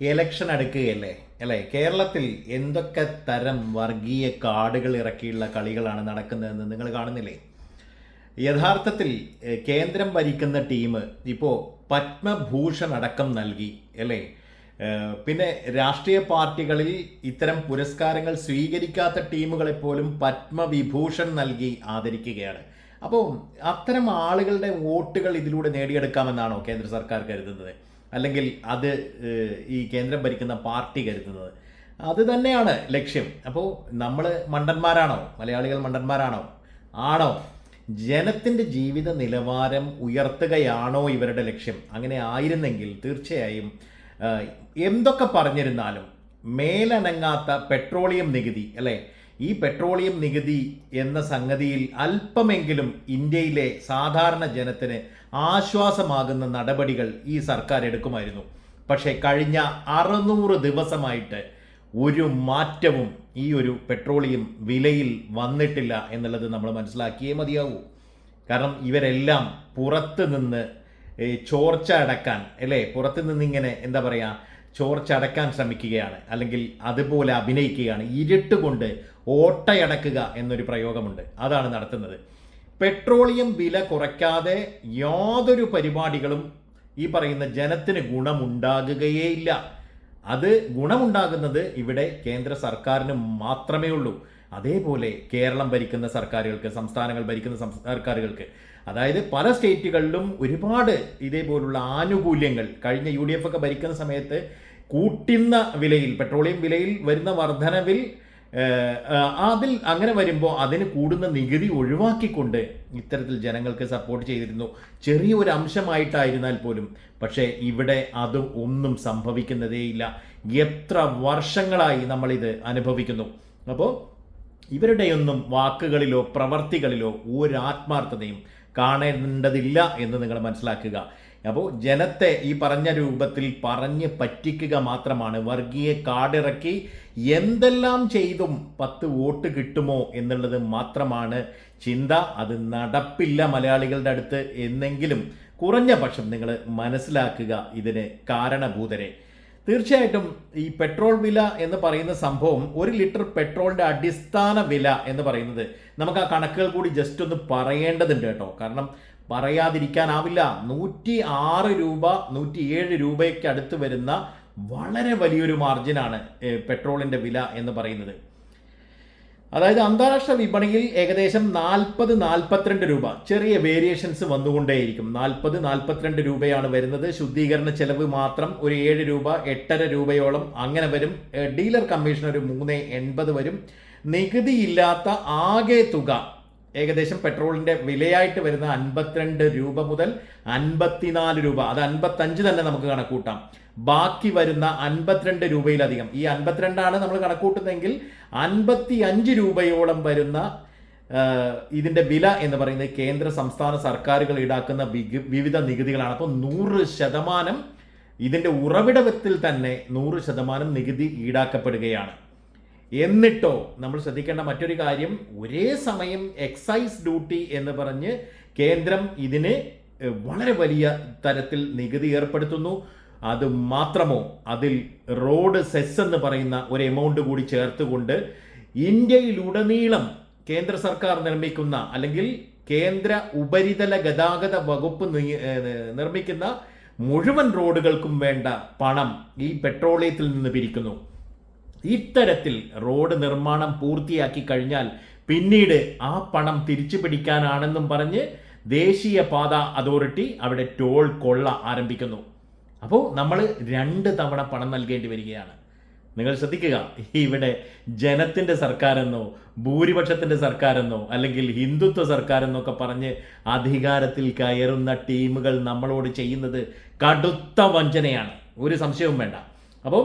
Election അടുക്കുകയല്ലേ അല്ലേ? കേരളത്തിൽ എന്തൊക്കെ തരം വർഗീയ കാർഡുകൾ ഇറക്കിയുള്ള കളികളാണ് നടക്കുന്നതെന്ന് നിങ്ങൾ കാണുന്നില്ലേ? യഥാർത്ഥത്തിൽ കേന്ദ്രം ഭരിക്കുന്ന ടീം ഇപ്പോൾ പത്മഭൂഷൺ അടക്കം നൽകി അല്ലേ? പിന്നെ രാഷ്ട്രീയ പാർട്ടികളിൽ ഇത്തരം പുരസ്കാരങ്ങൾ സ്വീകരിക്കാത്ത ടീമുകളെപ്പോലും പത്മവിഭൂഷൺ നൽകി ആദരിക്കുകയാണ്. അപ്പോൾ അത്തരം ആളുകളുടെ വോട്ടുകൾ ഇതിലൂടെ നേടിയെടുക്കാമെന്നാണോ കേന്ദ്ര സർക്കാർ കരുതുന്നത്? അല്ലെങ്കിൽ അത് ഈ കേന്ദ്രം ഭരിക്കുന്ന പാർട്ടി കരുതുന്നത്? അത് തന്നെയാണ് ലക്ഷ്യം. അപ്പോൾ നമ്മൾ മണ്ടന്മാരാണോ? മലയാളികൾ മണ്ടന്മാരാണോ? ആണോ? ജനത്തിൻ്റെ ജീവിത നിലവാരം ഉയർത്തുകയാണോ ഇവരുടെ ലക്ഷ്യം? അങ്ങനെ ആയിരുന്നെങ്കിൽ തീർച്ചയായും എന്തൊക്കെ പറഞ്ഞിരുന്നാലും മേലനങ്ങാത്ത പെട്രോളിയം നികുതി അല്ലേ, ഈ പെട്രോളിയം നികുതി എന്ന സംഗതിയിൽ അല്പമെങ്കിലും ഇന്ത്യയിലെ സാധാരണ ജനത്തിന് ആശ്വാസമാകുന്ന നടപടികൾ ഈ സർക്കാർ എടുക്കുമായിരുന്നു. പക്ഷേ കഴിഞ്ഞ 600 ദിവസമായിട്ട് ഒരു മാറ്റവും ഈ ഒരു പെട്രോളിയം വിലയിൽ വന്നിട്ടില്ല എന്നുള്ളത് നമ്മൾ മനസ്സിലാക്കിയേ മതിയാവൂ. കാരണം ഇവരെല്ലാം പുറത്ത് നിന്ന് ചോർച്ച അടക്കാൻ അല്ലേ, പുറത്ത് നിന്നിങ്ങനെ എന്താ പറയുക, ചോർച്ച അടക്കാൻ ശ്രമിക്കുകയാണ്, അല്ലെങ്കിൽ അതുപോലെ അഭിനയിക്കുകയാണ്. ഇരുട്ട് കൊണ്ട് ഓട്ടയടക്കുക എന്നൊരു പ്രയോഗമുണ്ട്, അതാണ് നടത്തുന്നത്. പെട്രോളിയം വില കുറയ്ക്കാതെ യാതൊരു പരിപാടികളും ഈ പറയുന്ന ജനത്തിന് ഗുണമുണ്ടാകുകയേയില്ല. അത് ഗുണമുണ്ടാകുന്നത് ഇവിടെ കേന്ദ്ര സർക്കാരിന് മാത്രമേ ഉള്ളൂ. അതേപോലെ കേരളം ഭരിക്കുന്ന സർക്കാരുകൾക്ക്, സംസ്ഥാനങ്ങൾ ഭരിക്കുന്ന സർക്കാരുകൾക്ക്, അതായത് പല സ്റ്റേറ്റുകളിലും ഒരുപാട് ഇതേപോലുള്ള ആനുകൂല്യങ്ങൾ കഴിഞ്ഞ UDF ഒക്കെ ഭരിക്കുന്ന സമയത്ത് കൂട്ടുന്ന വിലയിൽ, പെട്രോളിയം വിലയിൽ വരുന്ന വർധനവിൽ അതിൽ അങ്ങനെ വരുമ്പോൾ അതിന് കൂടുന്ന നികുതി ഒഴിവാക്കിക്കൊണ്ട് ഇത്തരത്തിൽ ജനങ്ങൾക്ക് സപ്പോർട്ട് ചെയ്തിരുന്നു, ചെറിയൊരു അംശമായിട്ടായിരുന്നാൽ പോലും. പക്ഷേ ഇവിടെ അത് ഒന്നും സംഭവിക്കുന്നതേയില്ല. എത്ര വർഷങ്ങളായി നമ്മളിത് അനുഭവിക്കുന്നു. അപ്പോൾ ഇവരുടെയൊന്നും വാക്കുകളിലോ പ്രവർത്തികളിലോ ഒരു ആത്മാർത്ഥതയും കാണേണ്ടതില്ല എന്ന് നിങ്ങൾ മനസ്സിലാക്കുക. അപ്പോൾ ജനത്തെ ഈ പറഞ്ഞ രൂപത്തിൽ പറഞ്ഞ് പറ്റിക്കുക മാത്രമാണ്. വർഗീയ കാർഡിറക്കി എന്തെല്ലാം ചെയ്തും 10 വോട്ട് കിട്ടുമോ എന്നുള്ളത് മാത്രമാണ് ചിന്ത. അത് നടപ്പില്ല മലയാളികളുടെ അടുത്ത് എന്നെങ്കിലും കുറഞ്ഞ പക്ഷം നിങ്ങൾ മനസ്സിലാക്കുക ഇതിന് കാരണഭൂതരെ. തീർച്ചയായിട്ടും ഈ പെട്രോൾ വില എന്ന് പറയുന്ന സംഭവം, 1 ലിറ്റർ പെട്രോളിൻ്റെ അടിസ്ഥാന വില എന്ന് പറയുന്നത്, നമുക്ക് ആ കണക്കുകൾ കൂടി ജസ്റ്റ് ഒന്ന് പറയേണ്ടതുണ്ട് കേട്ടോ. കാരണം പറയാതിരിക്കാനാവില്ല. 106 രൂപ 107 രൂപയ്ക്ക് അടുത്ത് വരുന്ന വളരെ വലിയൊരു മാർജിനാണ് പെട്രോളിൻ്റെ വില എന്ന് പറയുന്നത്. അതായത് അന്താരാഷ്ട്ര വിപണിയിൽ ഏകദേശം 40-42 രൂപ, ചെറിയ വേരിയേഷൻസ് വന്നുകൊണ്ടേയിരിക്കും. 40-42 രൂപയാണ് വരുന്നത്. ശുദ്ധീകരണ ചെലവ് മാത്രം ഒരു 7 രൂപ 8.5 രൂപയോളം അങ്ങനെ വരും. ഡീലർ കമ്മീഷൻ ഒരു 3.80 വരും. നികുതിയില്ലാത്ത ആകെ തുക ഏകദേശം പെട്രോളിൻ്റെ വിലയായിട്ട് വരുന്ന 52 രൂപ മുതൽ 54 രൂപ, അത് 55 തന്നെ നമുക്ക് കണക്കൂട്ടാം. ബാക്കി വരുന്ന 52 രൂപയിലധികം, ഈ 52 നമ്മൾ കണക്കൂട്ടുന്നതെങ്കിൽ 55 രൂപയോളം വരുന്ന ഇതിൻ്റെ വില എന്ന് പറയുന്നത് കേന്ദ്ര സംസ്ഥാന സർക്കാരുകൾ ഈടാക്കുന്ന വിവിധ നികുതികളാണ്. അപ്പോൾ 100% ഇതിൻ്റെ ഉറവിടത്തിൽ തന്നെ 100% നികുതി ഈടാക്കപ്പെടുകയാണ്. എന്നിട്ടോ നമ്മൾ ശ്രദ്ധിക്കേണ്ട മറ്റൊരു കാര്യം, ഒരേ സമയം എക്സൈസ് ഡ്യൂട്ടി എന്ന് പറഞ്ഞ് കേന്ദ്രം ഇതിന് വളരെ വലിയ തരത്തിൽ നികുതി ഏർപ്പെടുത്തുന്നു. അത് മാത്രമോ, അതിൽ റോഡ് സെസ് എന്ന് പറയുന്ന ഒരു എമൗണ്ട് കൂടി ചേർത്തുകൊണ്ട് ഇന്ത്യയിലുടനീളം കേന്ദ്ര സർക്കാർ നിർമ്മിക്കുന്ന, അല്ലെങ്കിൽ കേന്ദ്ര ഉപരിതല ഗതാഗത വകുപ്പ് നിർമ്മിക്കുന്ന മുഴുവൻ റോഡുകൾക്കും വേണ്ട പണം ഈ പെട്രോളിയത്തിൽ നിന്ന് പിരിക്കുന്നു. ഇത്തരത്തിൽ റോഡ് നിർമ്മാണം പൂർത്തിയാക്കി കഴിഞ്ഞാൽ പിന്നീട് ആ പണം തിരിച്ചു പിടിക്കാനാണെന്നും പറഞ്ഞ് ദേശീയപാത അതോറിറ്റി അവിടെ ടോൾ കൊള്ള ആരംഭിക്കുന്നു. അപ്പോൾ നമ്മൾ 2 തവണ പണം നൽകേണ്ടി വരികയാണ്. നിങ്ങൾ ശ്രദ്ധിക്കുക, ഇവിടെ ജനത്തിൻ്റെ സർക്കാരെന്നോ ഭൂരിപക്ഷത്തിൻ്റെ സർക്കാരെന്നോ അല്ലെങ്കിൽ ഹിന്ദുത്വ സർക്കാരെന്നൊക്കെ പറഞ്ഞ് അധികാരത്തിൽ കയറുന്ന ടീമുകൾ നമ്മളോട് ചെയ്യുന്നത് കടുത്ത വഞ്ചനയാണ്, ഒരു സംശയവും വേണ്ട. അപ്പോൾ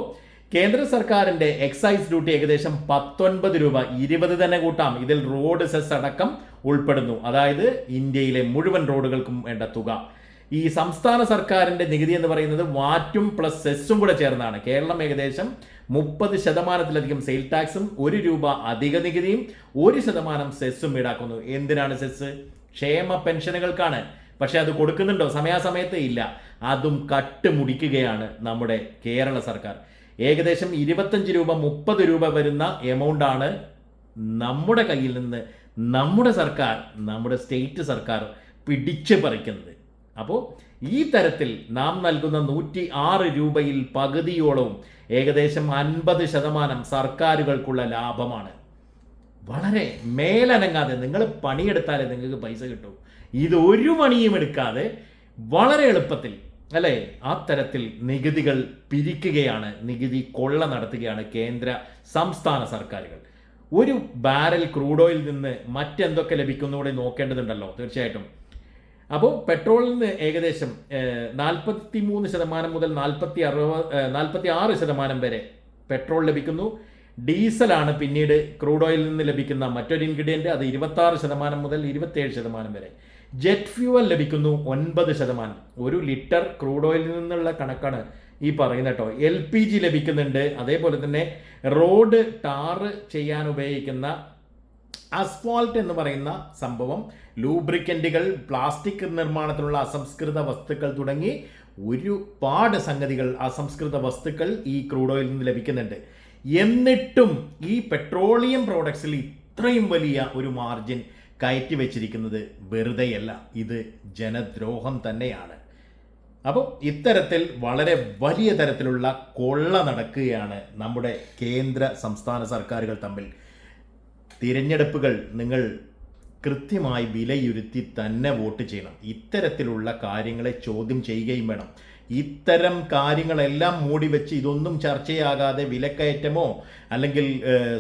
കേന്ദ്ര സർക്കാരിൻ്റെ എക്സൈസ് ഡ്യൂട്ടി ഏകദേശം 19 രൂപ, 20 തന്നെ കൂട്ടാം, ഇതിൽ റോഡ് സെസ് അടക്കം ഉൾപ്പെടുന്നു. അതായത് ഇന്ത്യയിലെ മുഴുവൻ റോഡുകൾക്കും വേണ്ട തുക. ഈ സംസ്ഥാന സർക്കാരിൻ്റെ നികുതി എന്ന് പറയുന്നത് വാറ്റും പ്ലസ് സെസ്സും കൂടെ ചേർന്നാണ്. കേരളം ഏകദേശം 30%-ലധികം സെയിൽ ടാക്സും 1 രൂപ അധിക നികുതിയും 1% സെസ്സും ഈടാക്കുന്നു. എന്തിനാണ് സെസ്? ക്ഷേമ പെൻഷനുകൾക്കാണ്. പക്ഷെ അത് കൊടുക്കുന്നുണ്ടോ? സമയാസമയത്ത് ഇല്ല. അതും കട്ടുമുടിക്കുകയാണ് നമ്മുടെ കേരള സർക്കാർ. ഏകദേശം 25 രൂപ 30 രൂപ വരുന്ന എമൗണ്ടാണ് നമ്മുടെ കയ്യിൽ നിന്ന് നമ്മുടെ സർക്കാർ, നമ്മുടെ സ്റ്റേറ്റ് സർക്കാർ പിടിച്ചു പറിക്കുന്നത്. അപ്പോൾ ഈ തരത്തിൽ നാം നൽകുന്ന 106 രൂപയിൽ പകുതിയോളവും ഏകദേശം 50% സർക്കാരുകൾക്കുള്ള ലാഭമാണ്. വളരെ മേലനങ്ങാതെ നിങ്ങൾ പണിയെടുത്താലേ നിങ്ങൾക്ക് പൈസ കിട്ടൂ. ഇത് ഒരു പണിയും എടുക്കാതെ വളരെ എളുപ്പത്തിൽ അല്ലേ ആ തരത്തിൽ നികുതികൾ പിരിക്കുകയാണ്, നികുതി കൊള്ള നടത്തുകയാണ് കേന്ദ്ര സംസ്ഥാന സർക്കാരുകൾ. ഒരു ബാരൽ ക്രൂഡ് ഓയിൽ നിന്ന് മറ്റെന്തൊക്കെ ലഭിക്കുന്നൂടെ നോക്കേണ്ടതുണ്ടല്ലോ തീർച്ചയായിട്ടും. അപ്പോൾ പെട്രോളിൽ നിന്ന് ഏകദേശം 43% മുതൽ 46% വരെ പെട്രോൾ ലഭിക്കുന്നു. ഡീസലാണ് പിന്നീട് ക്രൂഡ് ഓയിലിൽ നിന്ന് ലഭിക്കുന്ന മറ്റൊരു ഇൻഗ്രീഡിയൻറ്റ്. അത് 26% മുതൽ 27% വരെ. ജെറ്റ് ഫ്യൂവൽ ലഭിക്കുന്നു 9%. 1 ലിറ്റർ ക്രൂഡ് ഓയിലിൽ നിന്നുള്ള കണക്കാണ് ഈ പറയുന്നത് കേട്ടോ. LPG ലഭിക്കുന്നുണ്ട്. അതേപോലെ തന്നെ റോഡ് ടാറ് ചെയ്യാൻ ഉപയോഗിക്കുന്ന അസ്ഫാൾട്ട് എന്ന് പറയുന്ന സംഭവം, ലൂബ്രിക്കൻറ്റുകൾ, പ്ലാസ്റ്റിക് നിർമ്മാണത്തിനുള്ള അസംസ്കൃത വസ്തുക്കൾ തുടങ്ങി ഒരുപാട് സംഗതികൾ, അസംസ്കൃത വസ്തുക്കൾ ഈ ക്രൂഡ് ഓയിലിൽ നിന്ന് ലഭിക്കുന്നുണ്ട്. എന്നിട്ടും ഈ പെട്രോളിയം പ്രോഡക്ട്സിൽ ഇത്രയും വലിയ ഒരു മാർജിൻ കയറ്റി വെച്ചിരിക്കുന്നത് വെറുതെയല്ല, ഇത് ജനദ്രോഹം തന്നെയാണ്. അപ്പോൾ ഇത്തരത്തിൽ വളരെ വലിയ തരത്തിലുള്ള കൊള്ള നടക്കുകയാണ് നമ്മുടെ കേന്ദ്ര സംസ്ഥാന സർക്കാരുകൾ തമ്മിൽ. തിരഞ്ഞെടുപ്പുകൾ നിങ്ങൾ കൃത്യമായി വിലയിരുത്തി തന്നെ വോട്ട് ചെയ്യണം. ഇത്തരത്തിലുള്ള കാര്യങ്ങളെ ചോദ്യം ചെയ്യുകയും വേണം. ഇത്തരം കാര്യങ്ങളെല്ലാം മൂടി വെച്ച് ഇതൊന്നും ചർച്ചയാകാതെ വിലക്കയറ്റമോ അല്ലെങ്കിൽ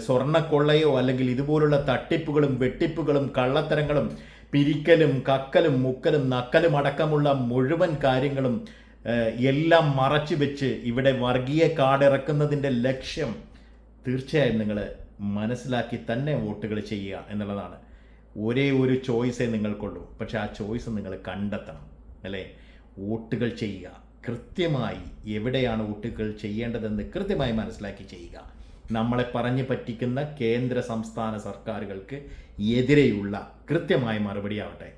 സ്വർണ്ണക്കൊള്ളയോ അല്ലെങ്കിൽ ഇതുപോലുള്ള തട്ടിപ്പുകളും വെട്ടിപ്പുകളും കള്ളത്തരങ്ങളും പിരിക്കലും കക്കലും മുക്കലും നക്കലും അടക്കമുള്ള മുഴുവൻ കാര്യങ്ങളും എല്ലാം മറച്ചു വെച്ച് ഇവിടെ വർഗീയ കാർഡിറക്കുന്നതിൻ്റെ ലക്ഷ്യം തീർച്ചയായും നിങ്ങൾ മനസ്സിലാക്കി തന്നെ വോട്ടുകൾ ചെയ്യുക എന്നുള്ളതാണ്. ഒരേ ഒരു ചോയ്സേ നിങ്ങൾക്കുള്ളൂ. പക്ഷെ ആ ചോയ്സ് നിങ്ങൾ കണ്ടെത്തണം അല്ലേ? വോട്ടുകൾ ചെയ്യുക, കൃത്യമായി എവിടെയാണ് വോട്ടുകൾ ചെയ്യേണ്ടതെന്ന് കൃത്യമായി മനസ്സിലാക്കി ചെയ്യുക. നമ്മളെ പറഞ്ഞു പറ്റിക്കുന്ന കേന്ദ്ര സംസ്ഥാന സർക്കാരുകൾക്ക് എതിരെയുള്ള കൃത്യമായ മറുപടി ആവട്ടെ.